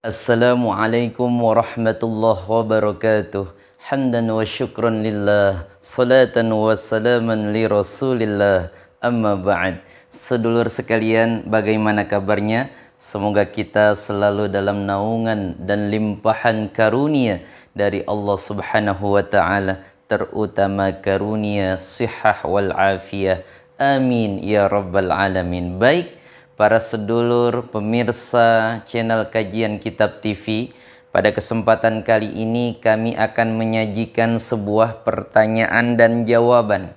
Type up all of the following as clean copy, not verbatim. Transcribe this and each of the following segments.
Assalamualaikum warahmatullahi wabarakatuh. Hamdan wa syukran lillah, salatan wa salaman li rasulillah, amma ba'd. Sedulur sekalian, bagaimana kabarnya? Semoga kita selalu dalam naungan dan limpahan karunia dari Allah subhanahu wa ta'ala, terutama karunia sihah wal afiyah. Amin ya rabbal alamin. Baik, para sedulur pemirsa channel Kajian Kitab TV, pada kesempatan kali ini kami akan menyajikan sebuah pertanyaan dan jawaban.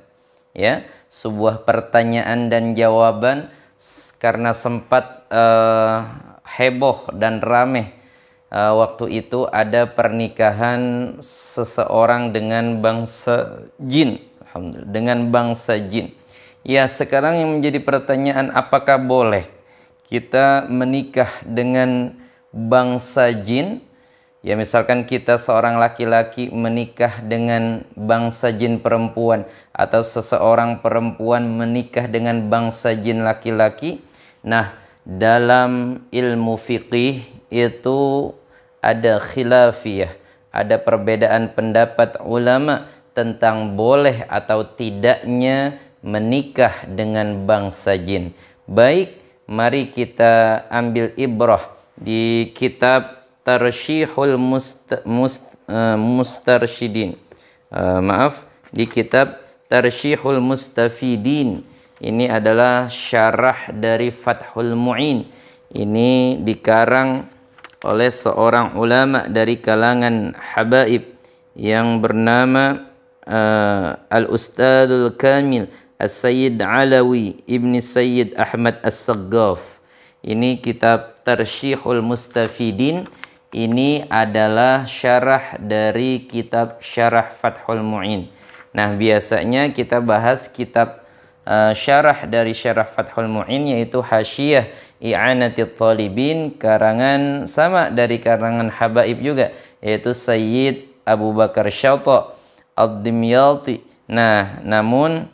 Ya, sebuah pertanyaan dan jawaban karena sempat heboh dan ramai waktu itu ada pernikahan seseorang dengan bangsa jin. Alhamdulillah, dengan bangsa jin. Ya, sekarang yang menjadi pertanyaan, apakah boleh kita menikah dengan bangsa jin? Ya, misalkan kita seorang laki-laki menikah dengan bangsa jin perempuan, atau seseorang perempuan menikah dengan bangsa jin laki-laki. Nah, dalam ilmu fiqih itu ada khilafiyah, ada perbedaan pendapat ulama tentang boleh atau tidaknya menikah dengan bangsa jin. Baik, mari kita ambil ibrah di kitab Tarshihul Mustarsyidin. Di kitab Tarshihul Mustafidin. Ini adalah syarah dari Fathul Mu'in. Ini dikarang oleh seorang ulama dari kalangan habaib yang bernama Al-Ustadzul Kamil As-Sayyid Alawi Ibni Sayyid Ahmad As-Saggaf. Ini kitab Tarshihul Mustafidin. Ini adalah syarah dari kitab Syarah Fathul Mu'in. Nah, biasanya kita bahas kitab syarah dari Syarah Fathul Mu'in, yaitu Hasyiyah I'anatit Talibin, karangan sama dari karangan habaib juga, yaitu Sayyid Abu Bakar Syata Ad-Dimyati. Nah, namun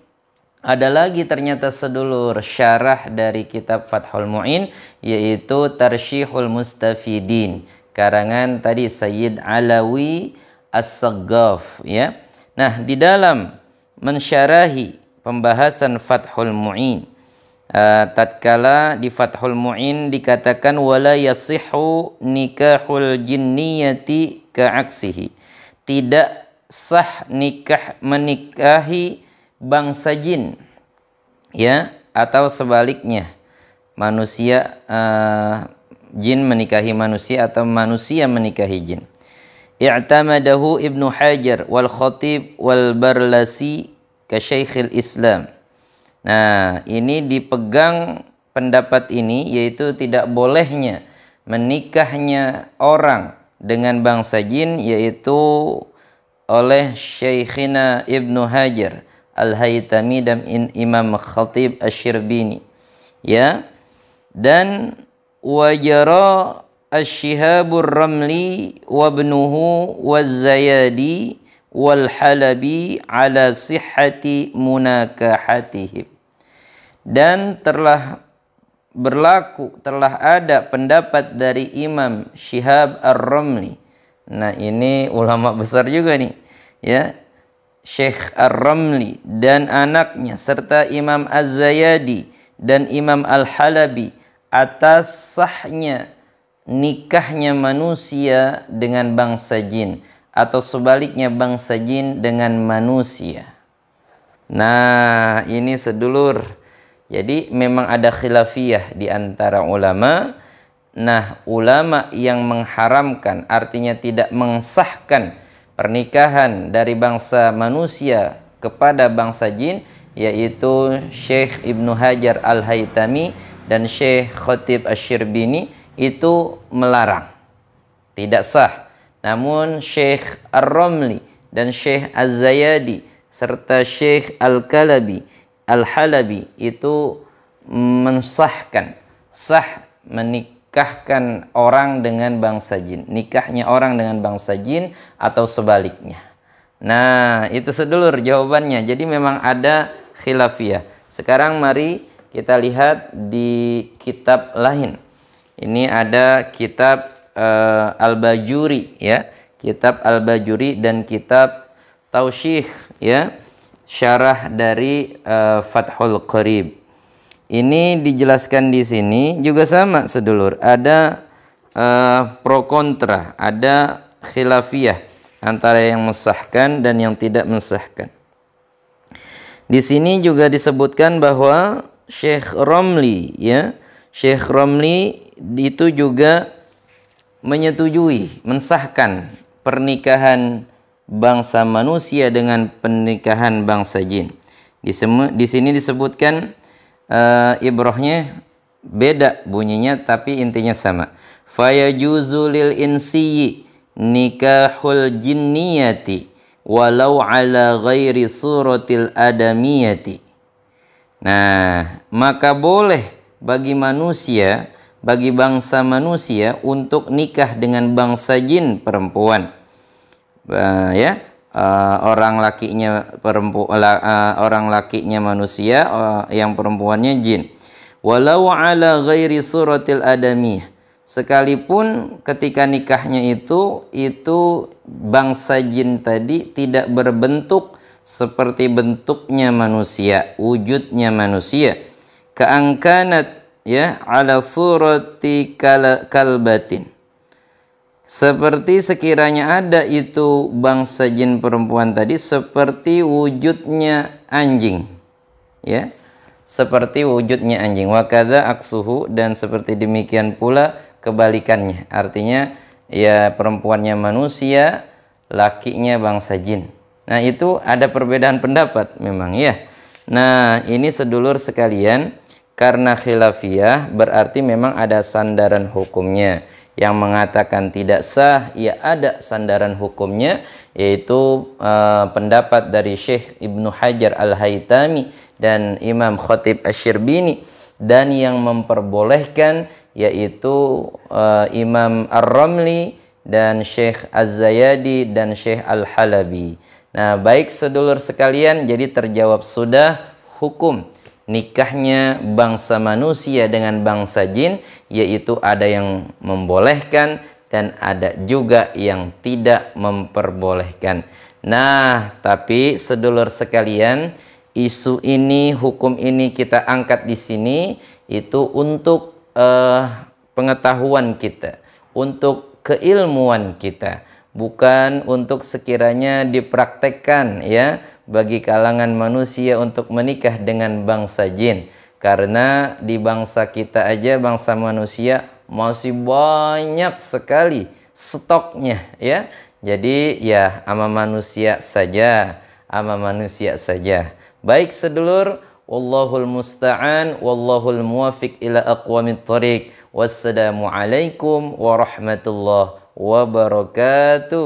ada lagi ternyata sedulur syarah dari kitab Fathul Mu'in, yaitu Tarshihul Mustafidin, karangan tadi Sayyid Alawi As-Saggaf, ya. Nah, di dalam mensyarahi pembahasan Fathul Mu'in, tatkala di Fathul Mu'in dikatakan wala yasihhu nikahul jinniyati ka'aksihi, tidak sah nikah menikahi bangsa jin, ya, atau sebaliknya, manusia jin menikahi manusia atau manusia menikahi jin. I'tamadahu Ibnu Hajar wal Khatib wal Barlasi ka Syekhul Islam. Nah, ini dipegang pendapat ini, yaitu tidak bolehnya menikahnya orang dengan bangsa jin, yaitu oleh Syekhina Ibnu Hajar Al-Haytami dan Imam Khatib Asy-Syirbini, ya. Dan wajara Asy-Syihabur Ramli wa ibnuhu waz-Zayadi wal Halabi ala sihhati munakahatihim. Dan telah ada pendapat dari Imam Syihab Ar-Ramli. Nah, ini ulama besar juga nih, ya, Syekh Ar-Ramli dan anaknya serta Imam Az-Zayadi dan Imam Al-Halabi atas sahnya nikahnya manusia dengan bangsa jin, atau sebaliknya bangsa jin dengan manusia. Nah, ini sedulur, jadi memang ada khilafiyah di antara ulama. Nah, ulama yang mengharamkan, artinya tidak mensahkan pernikahan dari bangsa manusia kepada bangsa jin, yaitu Syekh Ibnu Hajar Al-Haytami dan Syekh Khatib Asy-Syirbini, itu melarang, tidak sah. Namun Syekh Ar-Ramli dan Syekh Az-Zayadi serta Syekh Al-Kalabi Al-Halabi itu mensahkan, sah menikahkan orang dengan bangsa jin, nikahnya orang dengan bangsa jin atau sebaliknya. Nah, itu sedulur jawabannya. Jadi memang ada khilafiyah. Sekarang mari kita lihat di kitab lain. Ini ada kitab Al-Bajuri ya, kitab Al-Bajuri dan kitab Tausyikh ya, syarah dari Fathul Qarib. Ini dijelaskan di sini juga sama sedulur, ada pro kontra, ada khilafiyah antara yang mensahkan dan yang tidak mensahkan. Di sini juga disebutkan bahwa Syekh Romli ya, Syekh Romli itu juga menyetujui, mensahkan pernikahan bangsa manusia dengan pernikahan bangsa jin. Di sini disebutkan ibrahnya beda bunyinya tapi intinya sama. Fayajuzu lil insiyyi nikahul jinniyati walau ala ghairi suratil adamiyati. Nah, maka boleh bagi manusia, bagi bangsa manusia untuk nikah dengan bangsa jin perempuan. Orang lakinya orang lakinya manusia, yang perempuannya jin. Walau ala ghairi suratil adamiyah. Sekalipun ketika nikahnya itu bangsa jin tadi tidak berbentuk seperti bentuknya manusia, wujudnya manusia. Ka'angkanat ya ala surati kalbatin. Seperti sekiranya ada itu bangsa jin perempuan tadi seperti wujudnya anjing. Ya. Seperti wujudnya anjing. Wa kadza aksuhu, dan seperti demikian pula kebalikannya. Artinya ya perempuannya manusia, lakinya bangsa jin. Nah, itu ada perbedaan pendapat memang ya. Nah, ini sedulur sekalian, karena khilafiyah berarti memang ada sandaran hukumnya. Yang mengatakan tidak sah, ya ada sandaran hukumnya, yaitu pendapat dari Syekh Ibnu Hajar Al-Haytami dan Imam Khatib Asy-Syirbini, dan yang memperbolehkan yaitu Imam Ar-Ramli dan Syekh Az-Zayadi dan Syekh Al-Halabi. Nah, baik sedulur sekalian, jadi terjawab sudah hukum nikahnya bangsa manusia dengan bangsa jin, yaitu ada yang membolehkan dan ada juga yang tidak memperbolehkan. Nah, tapi sedulur sekalian, isu ini, hukum ini kita angkat di sini itu untuk pengetahuan kita, untuk keilmuan kita, bukan untuk sekiranya dipraktekkan ya bagi kalangan manusia untuk menikah dengan bangsa jin. Karena di bangsa kita aja, bangsa manusia masih banyak sekali stoknya ya. Jadi ya ama manusia saja, ama manusia saja. Baik sedulur, wallahul musta'an, wallahul muwafiq ila aqwamit thoriq. Wassalamualaikum warahmatullahi wabarakatuh.